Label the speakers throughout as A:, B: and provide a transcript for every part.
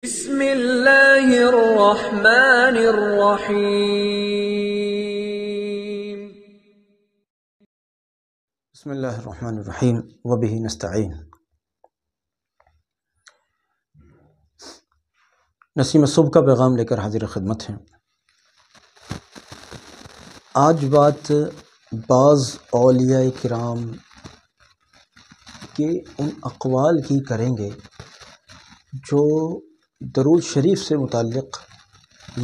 A: بسم اللہ الرحمن الرحیم۔
B: بسم اللہ الرحمن الرحیم وبہ نستعین۔ نسیم صبح کا پیغام لے کر حاضر خدمت ہیں۔ آج بات بعض اولیاء کرام کے ان اقوال کی کریں گے جو درود شریف سے متعلق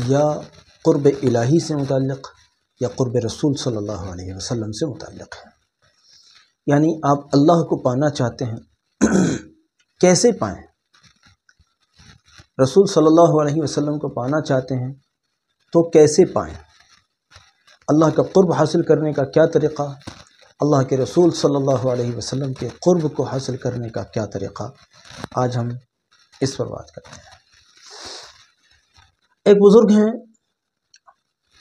B: یا قرب الہی سے متعلق یا قرب رسول صلی اللہ علیہ وسلم سے متعلق ہے۔ یعنی آپ اللہ کو پانا چاہتے ہیں، کیسے پائیں؟ رسول صلی اللہ علیہ وسلم کو پانا چاہتے ہیں تو کیسے پائیں؟ اللہ کا قرب حاصل کرنے کا کیا طریقہ؟ اللہ کے رسول صلی اللہ علیہ وسلم کے قرب کو حاصل کرنے کا کیا طریقہ؟ آج ہم اس پر بات کرتے ہیں۔ ایک بزرگ ہیں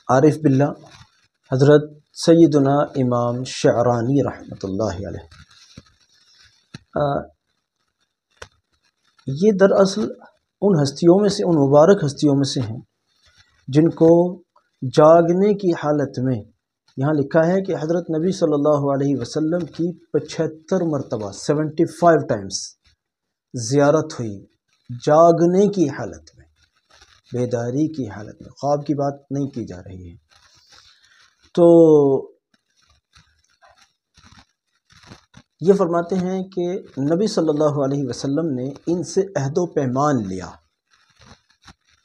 B: عارف باللہ، حضرت سیدنا امام شعرانی رحمۃ اللہ علیہ۔ یہ دراصل ان ہستیوں میں سے، ان مبارک ہستیوں میں سے ہیں جن کو جاگنے کی حالت میں، یہاں لکھا ہے کہ حضرت نبی صلی اللہ علیہ وسلم کی 75 مرتبہ 75 ٹائمز زیارت ہوئی، جاگنے کی حالت میں، بیداری کی حالت میں، خواب کی بات نہیں کی جا رہی ہے۔ تو یہ فرماتے ہیں کہ نبی صلی اللہ علیہ وسلم نے ان سے عہد و پیمان لیا،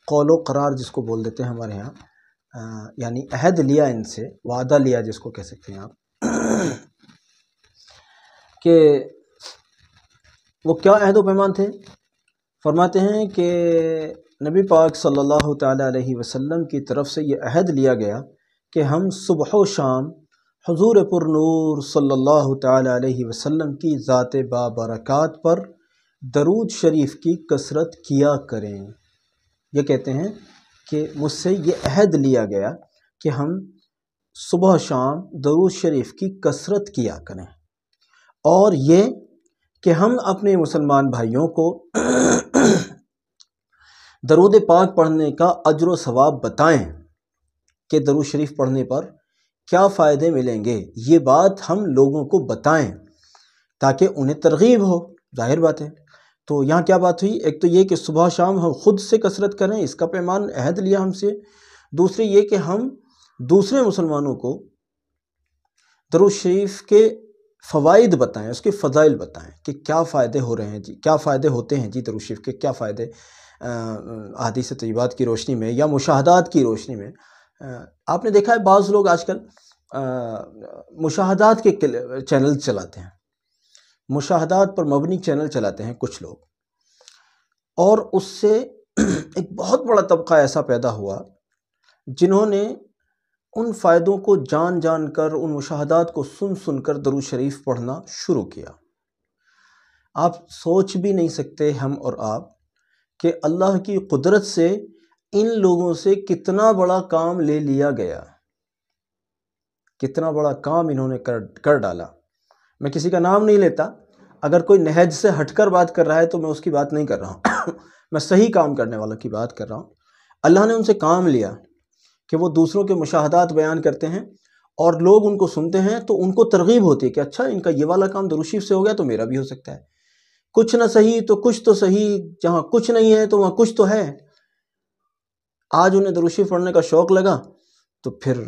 B: قول و قرار جس کو بول دیتے ہیں ہمارے ہاں، یعنی عہد لیا ان سے، وعدہ لیا جس کو کہہ سکتے ہیں آپ، کہ وہ کیا عہد و پیمان تھے؟ فرماتے ہیں کہ نبی پاک صلی اللہ تعالی علیہ وسلم کی طرف سے یہ عہد لیا گیا کہ ہم صبح و شام حضور پر نور صلی اللہ تعالی علیہ وسلم کی ذات بابرکات پر درود شریف کی کثرت کیا کریں۔ یہ کہتے ہیں کہ مجھ سے یہ عہد لیا گیا کہ ہم صبح و شام درود شریف کی کثرت کیا کریں، اور یہ کہ ہم اپنے مسلمان بھائیوں کو درود پاک پڑھنے کا اجر و ثواب بتائیں کہ درود شریف پڑھنے پر کیا فائدے ملیں گے، یہ بات ہم لوگوں کو بتائیں تاکہ انہیں ترغیب ہو۔ ظاہر بات ہے۔ تو یہاں کیا بات ہوئی؟ ایک تو یہ کہ صبح شام ہم خود سے کثرت کریں، اس کا پیمان عہد لیا ہم سے۔ دوسری یہ کہ ہم دوسرے مسلمانوں کو درود شریف کے فوائد بتائیں، اس کے فضائل بتائیں کہ کیا فائدے ہو رہے ہیں جی، کیا فائدے ہوتے ہیں جی درود شریف کے، کیا فائدے احادیث طیبات کی روشنی میں یا مشاہدات کی روشنی میں۔ آپ نے دیکھا ہے بعض لوگ آج کل مشاہدات کے چینل چلاتے ہیں، مشاہدات پر مبنی چینل چلاتے ہیں کچھ لوگ، اور اس سے ایک بہت بڑا طبقہ ایسا پیدا ہوا جنہوں نے ان فائدوں کو جان جان کر، ان مشاہدات کو سن سن کر درود شریف پڑھنا شروع کیا۔ آپ سوچ بھی نہیں سکتے ہم اور آپ کہ اللہ کی قدرت سے ان لوگوں سے کتنا بڑا کام لے لیا گیا، کتنا بڑا کام انہوں نے کر ڈالا۔ میں کسی کا نام نہیں لیتا، اگر کوئی نہج سے ہٹ کر بات کر رہا ہے تو میں اس کی بات نہیں کر رہا ہوں میں صحیح کام کرنے والوں کی بات کر رہا ہوں۔ اللہ نے ان سے کام لیا کہ وہ دوسروں کے مشاہدات بیان کرتے ہیں اور لوگ ان کو سنتے ہیں تو ان کو ترغیب ہوتی ہے کہ اچھا ان کا یہ والا کام درود شریف سے ہو گیا تو میرا بھی ہو سکتا ہے، کچھ نہ صحیح تو کچھ تو صحیح، جہاں کچھ نہیں ہے تو وہاں کچھ تو ہے۔ آج انہیں درود شریف پڑھنے کا شوق لگا تو پھر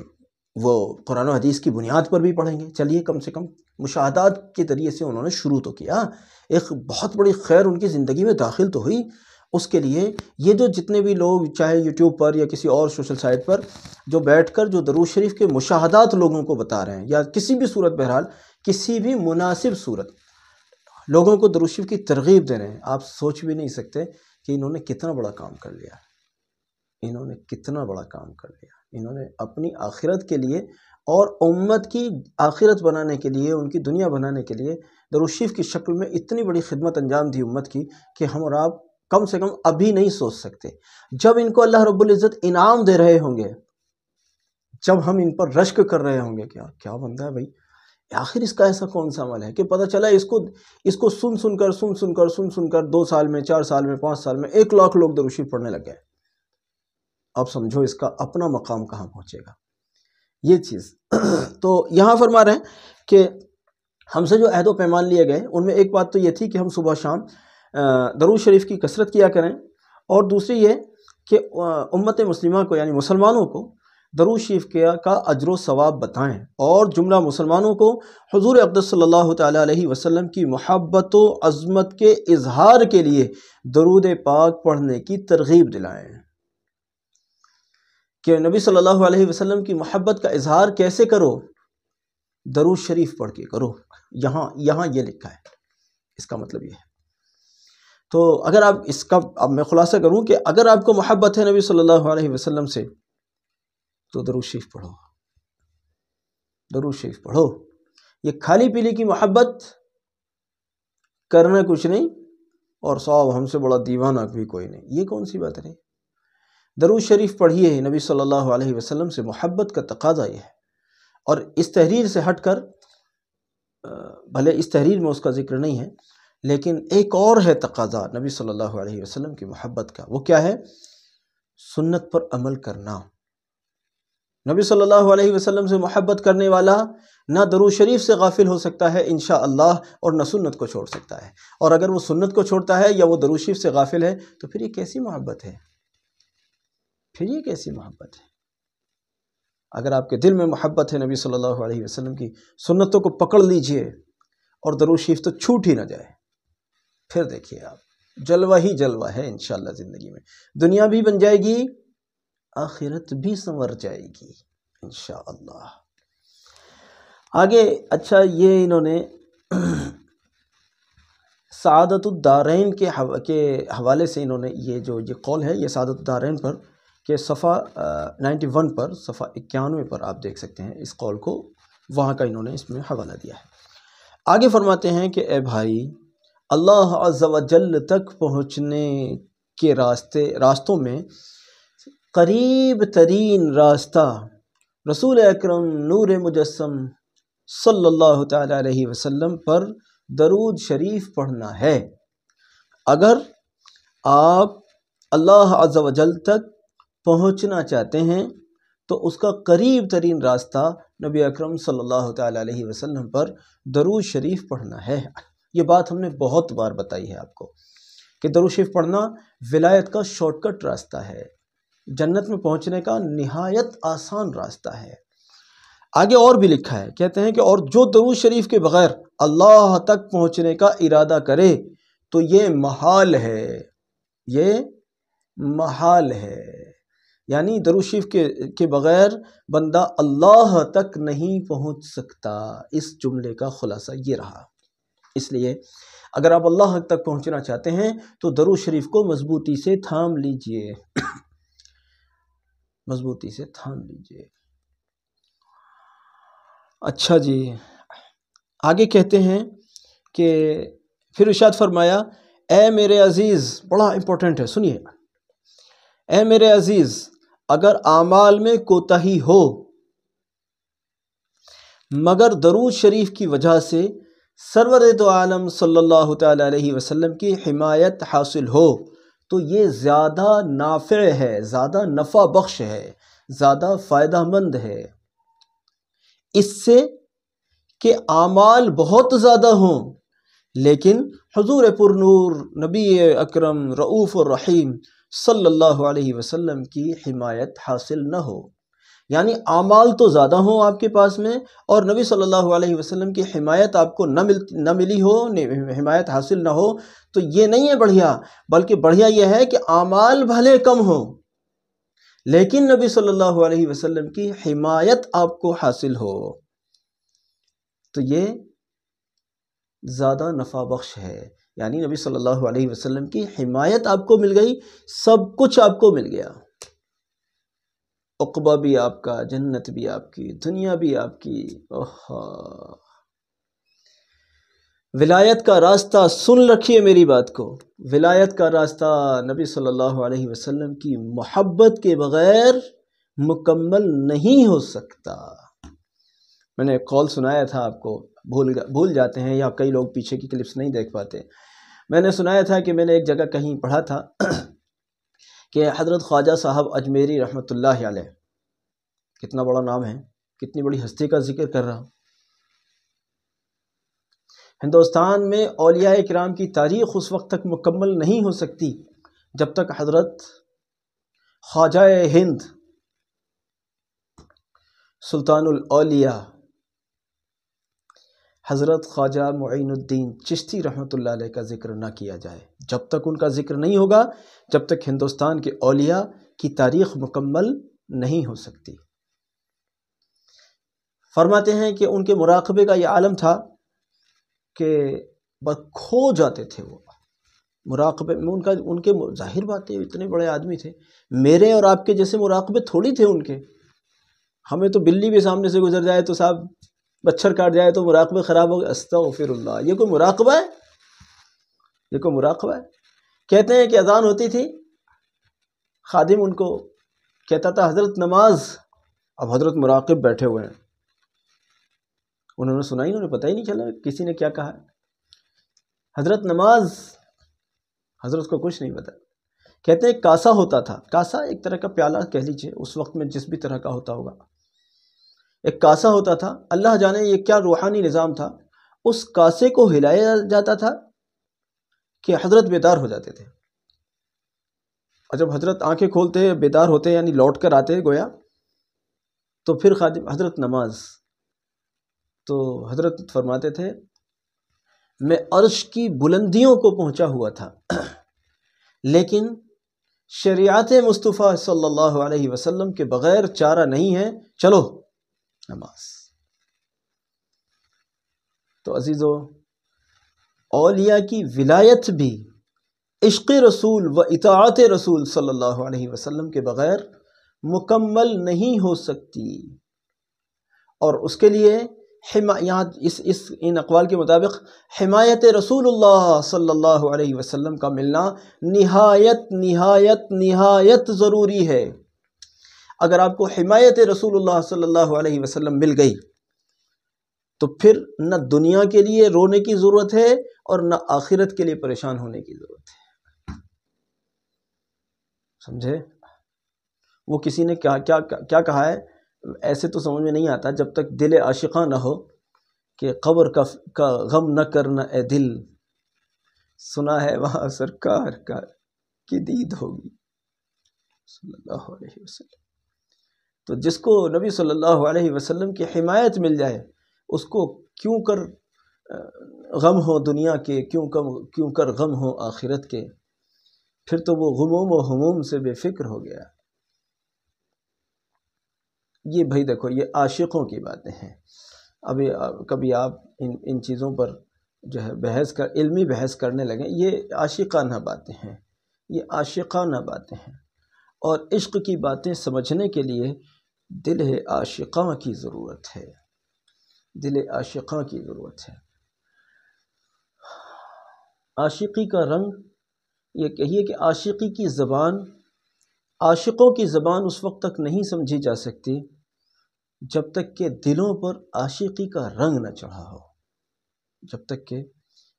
B: وہ قرآن و حدیث کی بنیاد پر بھی پڑھیں گے۔ چلیے کم سے کم مشاہدات کے ذریعے سے انہوں نے شروع تو کیا، ایک بہت بڑی خیر ان کی زندگی میں داخل تو ہوئی۔ اس کے لیے یہ جو جتنے بھی لوگ چاہے یوٹیوب پر یا کسی اور سوشل سائٹ پر جو بیٹھ کر جو درود شریف کے مشاہدات لوگوں کو بتا رہے ہیں، یا کسی بھی صورت، بہرحال کسی بھی مناسب صورت لوگوں کو درود شریف کی ترغیب دے رہے ہیں، آپ سوچ بھی نہیں سکتے کہ انہوں نے کتنا بڑا کام کر لیا، انہوں نے کتنا بڑا کام کر لیا۔ انہوں نے اپنی آخرت کے لیے اور امت کی آخرت بنانے کے لیے، ان کی دنیا بنانے کے لیے درود شریف کی شکل میں اتنی بڑی خدمت انجام دی امت کی کہ ہم اور آپ کم سے کم ابھی نہیں سوچ سکتے۔ جب ان کو اللہ رب العزت انعام دے رہے ہوں گے، جب ہم ان پر رشک کر رہے ہوں گے، کیا بندہ ہے بھائی، آخر اس کا ایسا کون سا عمل ہے کہ پتہ چلا اس کو سن کر 2 سال میں 4 سال میں 5 سال میں 1 لاکھ لوگ درود شریف پڑھنے لگ گئے. اب سمجھو اس کا اپنا مقام کہاں پہنچے گا یہ چیز. تو یہاں فرما رہے ہیں کہ ہم سے جو عہد و پیمان لیے گئے ان میں ایک بات تو یہ تھی کہ ہم صبح شام درود شریف کی کثرت کیا کریں، اور دوسری یہ کہ امت مسلمہ کو یعنی مسلمانوں کو درود شریف کا اجر و ثواب بتائیں، اور جملہ مسلمانوں کو حضور اقدس صلی اللہ تعالیٰ علیہ وسلم کی محبت و عظمت کے اظہار کے لیے درود پاک پڑھنے کی ترغیب دلائیں کہ نبی صلی اللہ علیہ وسلم کی محبت کا اظہار کیسے کرو؟ درود شریف پڑھ کے کرو. یہاں یہ لکھا ہے، اس کا مطلب یہ ہے. تو اگر آپ اس کا اب میں خلاصہ کروں کہ اگر آپ کو محبت ہے نبی صلی اللہ علیہ وسلم سے تو درود شریف پڑھو، درود شریف پڑھو. یہ کھالی پیلی کی محبت کرنا کچھ نہیں، اور صاحب ہم سے بڑا دیوانہ بھی کوئی نہیں، یہ کون سی بات ہے؟ درود شریف پڑھیے. نبی صلی اللہ علیہ وسلم سے محبت کا تقاضا یہ ہے. اور اس تحریر سے ہٹ کر، بھلے اس تحریر میں اس کا ذکر نہیں ہے، لیکن ایک اور ہے تقاضا نبی صلی اللہ علیہ وسلم کی محبت کا. وہ کیا ہے؟ سنت پر عمل کرنا. نبی صلی اللہ علیہ وسلم سے محبت کرنے والا نہ درود شریف سے غافل ہو سکتا ہے انشاءاللہ، اور نہ سنت کو چھوڑ سکتا ہے. اور اگر وہ سنت کو چھوڑتا ہے یا وہ درود شریف سے غافل ہے تو پھر یہ کیسی محبت ہے؟ پھر یہ کیسی محبت ہے؟ اگر آپ کے دل میں محبت ہے نبی صلی اللہ علیہ وسلم کی، سنتوں کو پکڑ لیجئے اور درود شریف تو چھوٹ ہی نہ جائے. پھر دیکھیے آپ جلوہ ہی جلوہ ہے انشاءاللہ زندگی میں. دنیا بھی بن جائے گی، آخرت بھی سنور جائے گی انشاءاللہ. آگے اچھا یہ انہوں نے سعادت الدارین کے حوالے سے انہوں نے یہ قول ہے، یہ سعادت الدارین پر کہ صفحہ 91 پر، صفحہ 91 پر آپ دیکھ سکتے ہیں اس قول کو، وہاں کا انہوں نے اس میں حوالہ دیا ہے. آگے فرماتے ہیں کہ اے بھائی، اللہ عز و جل تک پہنچنے کے راستوں میں قریب ترین راستہ رسول اکرم نور مجسم صلی اللہ تعالیٰ علیہ وسلم پر درود شریف پڑھنا ہے. اگر آپ اللہ عز و جل تک پہنچنا چاہتے ہیں تو اس کا قریب ترین راستہ نبی اکرم صلی اللہ تعالیٰ علیہ وسلم پر درود شریف پڑھنا ہے. یہ بات ہم نے بہت بار بتائی ہے آپ کو کہ درود شریف پڑھنا ولایت کا شارٹ کٹ راستہ ہے، جنت میں پہنچنے کا نہایت آسان راستہ ہے. آگے اور بھی لکھا ہے، کہتے ہیں کہ اور جو درود شریف کے بغیر اللہ تک پہنچنے کا ارادہ کرے تو یہ محال ہے، یہ محال ہے. یعنی درود شریف کے بغیر بندہ اللہ تک نہیں پہنچ سکتا. اس جملے کا خلاصہ یہ رہا. اس لیے اگر آپ اللہ تک پہنچنا چاہتے ہیں تو درود شریف کو مضبوطی سے تھام لیجئے، مضبوطی سے تھام لیجئے. اچھا جی، آگے کہتے ہیں کہ پھر ارشاد فرمایا، اے میرے عزیز، بڑا امپورٹنٹ ہے، سنیے، اے میرے عزیز، اگر اعمال میں کوتاہی ہو مگر درود شریف کی وجہ سے سرور دو عالم صلی اللہ تعالیٰ علیہ وسلم کی حمایت حاصل ہو تو یہ زیادہ نافع ہے، زیادہ نفع بخش ہے، زیادہ فائدہ مند ہے اس سے کہ اعمال بہت زیادہ ہوں لیکن حضور پر نور نبی اکرم رؤوف الرحیم صلی اللہ علیہ وسلم کی حمایت حاصل نہ ہو. یعنی اعمال تو زیادہ ہوں آپ کے پاس میں اور نبی صلی اللہ علیہ وسلم کی حمایت آپ کو نہ ملی ہو، حمایت حاصل نہ ہو، تو یہ نہیں ہے بڑھیا، بلکہ بڑھیا یہ ہے کہ اعمال بھلے کم ہوں لیکن نبی صلی اللہ علیہ وسلم کی حمایت آپ کو حاصل ہو، تو یہ زیادہ نفع بخش ہے. یعنی نبی صلی اللہ علیہ وسلم کی حمایت آپ کو مل گئی، سب کچھ آپ کو مل گیا، عقبہ بھی آپ کا، جنت بھی آپ کی، دنیا بھی آپ کی. ولایت کا راستہ سن رکھیے میری بات کو، ولایت کا راستہ نبی صلی اللہ علیہ وسلم کی محبت کے بغیر مکمل نہیں ہو سکتا، میں نے ایک قول سنایا تھا آپ کو، بھول جاتے ہیں یا کئی لوگ پیچھے کی کلپس نہیں دیکھ پاتے. میں نے سنایا تھا کہ میں نے ایک جگہ کہیں پڑھا تھا کہ حضرت خواجہ صاحب اجمیری رحمۃ اللہ علیہ، کتنا بڑا نام ہے، کتنی بڑی ہستی کا ذکر کر رہا ہوں. ہندوستان میں اولیاء کرام کی تاریخ اس وقت تک مکمل نہیں ہو سکتی جب تک حضرت خواجہ ہند سلطان الاولیاء حضرت خواجہ معین الدین چشتی رحمۃ اللہ علیہ کا ذکر نہ کیا جائے. جب تک ان کا ذکر نہیں ہوگا، جب تک ہندوستان کے اولیاء کی تاریخ مکمل نہیں ہو سکتی. فرماتے ہیں کہ ان کے مراقبے کا یہ عالم تھا کہ بس کھو جاتے تھے وہ مراقبے میں. ان کے ظاہر بات ہے اتنے بڑے آدمی تھے، میرے اور آپ کے جیسے مراقبے تھوڑی تھے ان کے. ہمیں تو بلی بھی سامنے سے گزر جائے تو صاحب مچھر کاٹ جائے تو مراقبے خراب ہو گئے، استغفر اللہ. یہ کوئی مراقبہ ہے؟ یہ کوئی مراقبہ ہے؟ کہتے ہیں کہ اذان ہوتی تھی، خادم ان کو کہتا تھا حضرت نماز. اب حضرت مراقب بیٹھے ہوئے ہیں، انہوں نے سنا ہی، انہوں نے پتہ ہی نہیں چلا کسی نے کیا کہا. حضرت نماز، حضرت کو کچھ نہیں پتا. کہتے ہیں کاسا ہوتا تھا، کاسا ایک طرح کا پیالہ کہہ لیجیے، اس وقت میں جس بھی طرح کا ہوتا ہوگا. ایک کاسا ہوتا تھا، اللہ جانے یہ کیا روحانی نظام تھا. اس کاسے کو ہلایا جاتا تھا کہ حضرت بیدار ہو جاتے تھے. اور جب حضرت آنکھیں کھولتے بیدار ہوتے یعنی لوٹ کر آتے گویا، تو پھر خادم حضرت نماز. تو حضرت فرماتے تھے میں عرش کی بلندیوں کو پہنچا ہوا تھا، لیکن شریعت مصطفیٰ صلی اللہ علیہ وسلم کے بغیر چارہ نہیں ہے، چلو نماز. تو عزیزو، اولیاء کی ولایت بھی عشق رسول و اطاعت رسول صلی اللہ علیہ وسلم کے بغیر مکمل نہیں ہو سکتی. اور اس کے لیے یہاں ان اقوال کے مطابق حمایت رسول اللہ صلی اللہ علیہ وسلم کا ملنا نہایت نہایت نہایت ضروری ہے. اگر آپ کو حمایت رسول اللہ صلی اللہ علیہ وسلم مل گئی تو پھر نہ دنیا کے لیے رونے کی ضرورت ہے اور نہ آخرت کے لیے پریشان ہونے کی ضرورت ہے. سمجھے؟ وہ کسی نے کیا کہا ہے، ایسے تو سمجھ میں نہیں آتا جب تک دل عاشقاں نہ ہو کہ قبر کا غم نہ کرنا اے دل، سنا ہے وہاں سرکار کی دید ہوگی صلی اللہ علیہ وسلم. تو جس کو نبی صلی اللہ علیہ وسلم کی حمایت مل جائے، اس کو کیوں کر غم ہو دنیا کے، کیوں کر غم ہو آخرت کے. پھر تو وہ غموم و ہموم سے بے فکر ہو گیا. یہ بھائی دیکھو، یہ عاشقوں کی باتیں ہیں. ابھی کبھی آپ ان چیزوں پر جو ہے علمی بحث کرنے لگیں، یہ عاشقانہ باتیں ہیں، یہ عاشقانہ باتیں ہیں. اور عشق کی باتیں سمجھنے کے لیے دل عاشقاں کی ضرورت ہے، دل عاشقاں کی ضرورت ہے. عاشقی کا رنگ، یہ کہیے کہ عاشقی کی زبان، عاشقوں کی زبان اس وقت تک نہیں سمجھی جا سکتی جب تک کہ دلوں پر عاشقی کا رنگ نہ چڑھا ہو، جب تک کہ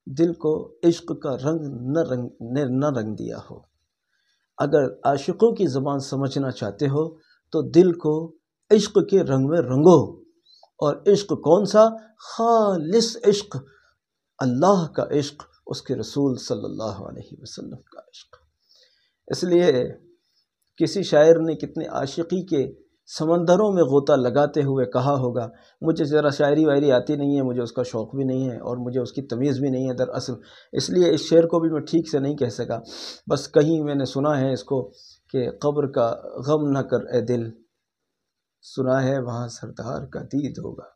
B: دل کو عشق کا رنگ نہ رنگ دیا ہو. اگر عاشقوں کی زبان سمجھنا چاہتے ہو تو دل کو عشق کے رنگ میں رنگو. اور عشق کون سا؟ خالص عشق، اللہ کا عشق، اس کے رسول صلی اللہ علیہ وسلم کا عشق. اس لیے کسی شاعر نے کتنے عاشقی کے سمندروں میں غوطہ لگاتے ہوئے کہا ہوگا، مجھے ذرا شاعری واعری آتی نہیں ہے، مجھے اس کا شوق بھی نہیں ہے اور مجھے اس کی تمیز بھی نہیں ہے دراصل، اس لیے اس شعر کو بھی میں ٹھیک سے نہیں کہہ سکا. بس کہیں میں نے سنا ہے اس کو کہ قبر کا غم نہ کر اے دل، سنا ہے وہاں سردار کا دید ہوگا.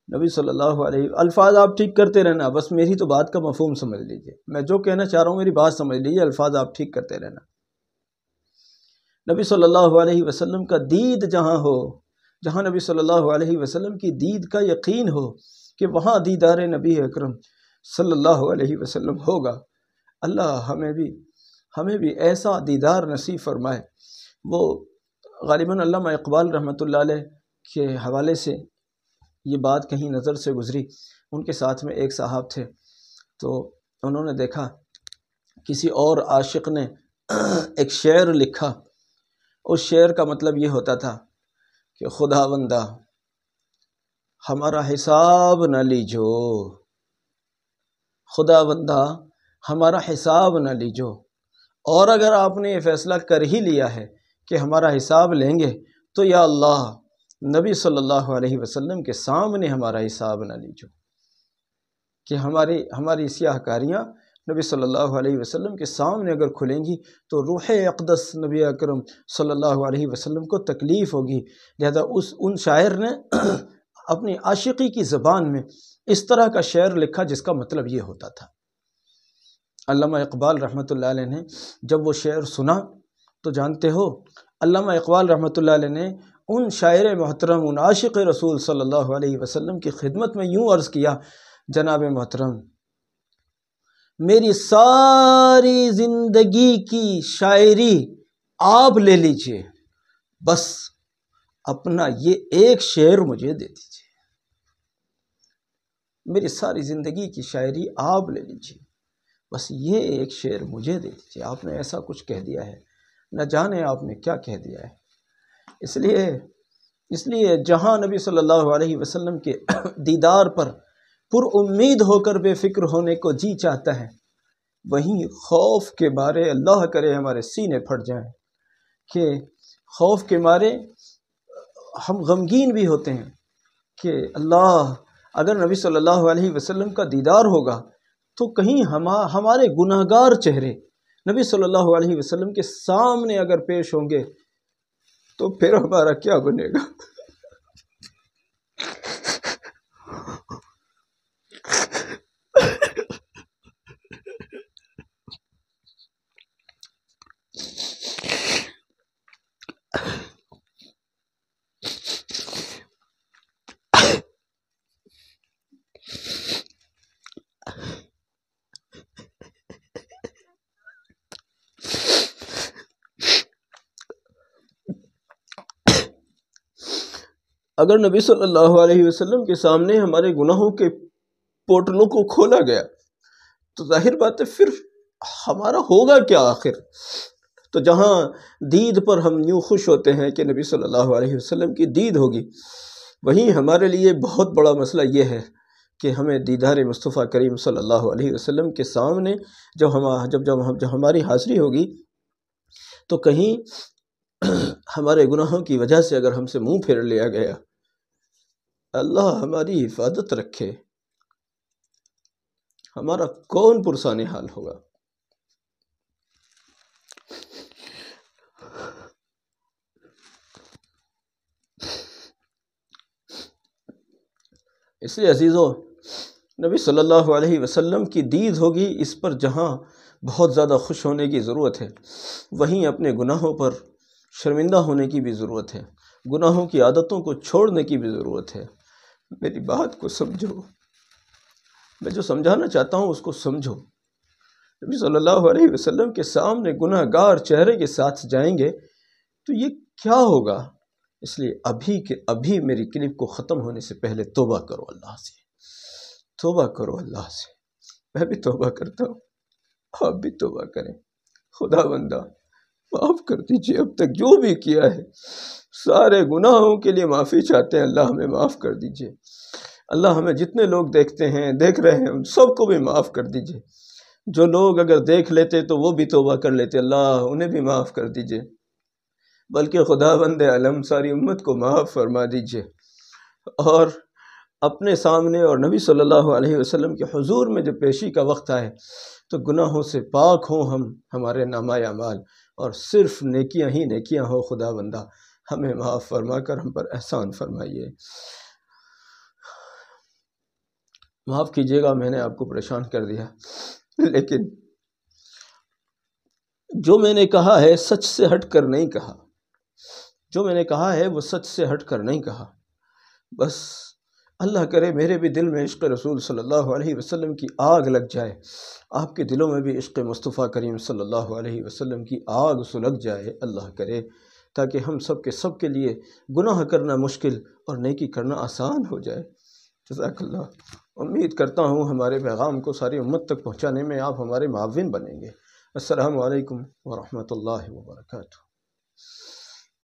B: نبی صلی اللہ علیہ، الفاظ آپ ٹھیک کرتے رہنا، بس میری تو بات کا مفہوم سمجھ لیجئے، میں جو کہنا چاہ رہا ہوں میری بات سمجھ لیجئے، الفاظ آپ ٹھیک کرتے رہنا. نبی صلی اللہ علیہ وسلم کا دید جہاں ہو، جہاں نبی صلی اللہ علیہ وسلم کی دید کا یقین ہو کہ وہاں دیدار نبی اکرم صلی اللہ علیہ وسلم ہوگا. اللہ ہمیں بھی ایسا دیدار نصیب فرمائے. وہ غالباً علامہ اقبال رحمۃ اللہ علیہ کے حوالے سے یہ بات کہیں نظر سے گزری، ان کے ساتھ میں ایک صاحب تھے، تو انہوں نے دیکھا کسی اور عاشق نے ایک شعر لکھا، اس شعر کا مطلب یہ ہوتا تھا کہ خدا بندہ ہمارا حساب نہ لیجو، خدا بندہ ہمارا حساب نہ لیجو، اور اگر آپ نے یہ فیصلہ کر ہی لیا ہے کہ ہمارا حساب لیں گے تو یا اللہ نبی صلی اللہ علیہ وسلم کے سامنے ہمارا حساب نہ لیجو، کہ ہماری سیاہ کاریاں نبی صلی اللہ علیہ وسلم کے سامنے اگر کھلیں گی تو روح اقدس نبی اکرم صلی اللہ علیہ وسلم کو تکلیف ہوگی۔ لہذا ان شاعر نے اپنی عاشقی کی زبان میں اس طرح کا شعر لکھا جس کا مطلب یہ ہوتا تھا۔ علامہ اقبال رحمۃ اللہ علیہ نے جب وہ شعر سنا تو جانتے ہو علامہ اقبال رحمۃ اللہ علیہ نے ان شاعر محترم، ان عاشق رسول صلی اللہ علیہ وسلم کی خدمت میں یوں عرض کیا، جناب محترم میری ساری زندگی کی شاعری آپ لے لیجئے، بس اپنا یہ ایک شعر مجھے دے دیجئے، میری ساری زندگی کی شاعری آپ لے لیجئے، بس یہ ایک شعر مجھے دے دیجئے۔ آپ نے ایسا کچھ کہہ دیا ہے، نہ جانے آپ نے کیا کہہ دیا ہے۔ اس لیے جہاں نبی صلی اللہ علیہ وسلم کے دیدار پر پر امید ہو کر بے فکر ہونے کو جی چاہتا ہے، وہیں خوف کے مارے اللہ کرے ہمارے سینے پھٹ جائیں کہ خوف کے مارے ہم غمگین بھی ہوتے ہیں کہ اللہ اگر نبی صلی اللہ علیہ وسلم کا دیدار ہوگا تو کہیں ہمارے گناہگار چہرے نبی صلی اللہ علیہ وسلم کے سامنے اگر پیش ہوں گے تو پھر ہمارا کیا بنے گا۔ اگر نبی صلی اللہ علیہ وسلم کے سامنے ہمارے گناہوں کے پوٹلوں کو کھولا گیا تو ظاہر بات ہے پھر ہمارا ہوگا کیا آخر۔ تو جہاں دید پر ہم یوں خوش ہوتے ہیں کہ نبی صلی اللہ علیہ وسلم کی دید ہوگی، وہیں ہمارے لیے بہت بڑا مسئلہ یہ ہے کہ ہمیں دیدار مصطفیٰ کریم صلی اللہ علیہ وسلم کے سامنے جب ہماری حاضری ہوگی تو کہیں ہمارے گناہوں کی وجہ سے اگر ہم سے منہ پھیر لیا گیا، اللہ ہماری حفاظت رکھے، ہمارا کون پرسان حال ہوگا۔ اس لیے عزیزو، نبی صلی اللہ علیہ وسلم کی دید ہوگی، اس پر جہاں بہت زیادہ خوش ہونے کی ضرورت ہے، وہیں اپنے گناہوں پر شرمندہ ہونے کی بھی ضرورت ہے، گناہوں کی عادتوں کو چھوڑنے کی بھی ضرورت ہے۔ میری بات کو سمجھو، میں جو سمجھانا چاہتا ہوں اس کو سمجھو۔ نبی صلی اللہ علیہ وسلم کے سامنے گناہ گار چہرے کے ساتھ جائیں گے تو یہ کیا ہوگا؟ اس لیے ابھی کے ابھی میری کلپ کو ختم ہونے سے پہلے توبہ کرو اللہ سے، توبہ کرو اللہ سے۔ میں بھی توبہ کرتا ہوں، آپ بھی توبہ کریں۔ خدا بندہ معاف کر دیجئے، اب تک جو بھی کیا ہے سارے گناہوں کے لیے معافی چاہتے ہیں، اللہ ہمیں معاف کر دیجئے۔ اللہ ہمیں جتنے لوگ دیکھتے ہیں، دیکھ رہے ہیں، ان سب کو بھی معاف کر دیجئے۔ جو لوگ اگر دیکھ لیتے تو وہ بھی توبہ کر لیتے، اللہ انہیں بھی معاف کر دیجئے۔ بلکہ خدا بند عالم ساری امت کو معاف فرما دیجئے، اور اپنے سامنے اور نبی صلی اللہ علیہ وسلم کے حضور میں جب پیشی کا وقت آئے تو گناہوں سے پاک ہوں ہم، ہمارے نامہ اعمال، اور صرف نیکیاں ہی نیکیاں ہو۔ خدا بندہ ہمیں معاف فرما کر ہم پر احسان فرمائیے۔ معاف کیجیے گا میں نے آپ کو پریشان کر دیا، لیکن جو میں نے کہا ہے سچ سے ہٹ کر نہیں کہا، جو میں نے کہا ہے وہ سچ سے ہٹ کر نہیں کہا۔ بس اللہ کرے میرے بھی دل میں عشق رسول صلی اللہ علیہ وسلم کی آگ لگ جائے، آپ کے دلوں میں بھی عشق مصطفیٰ کریم صلی اللہ علیہ وسلم کی آگ سلگ جائے، اللہ کرے، تاکہ ہم سب کے لیے گناہ کرنا مشکل اور نیکی کرنا آسان ہو جائے۔ جزاک اللہ۔ امید کرتا ہوں ہمارے پیغام کو ساری امت تک پہنچانے میں آپ ہمارے معاون بنیں گے۔ السلام علیکم ورحمۃ اللہ وبرکاتہ۔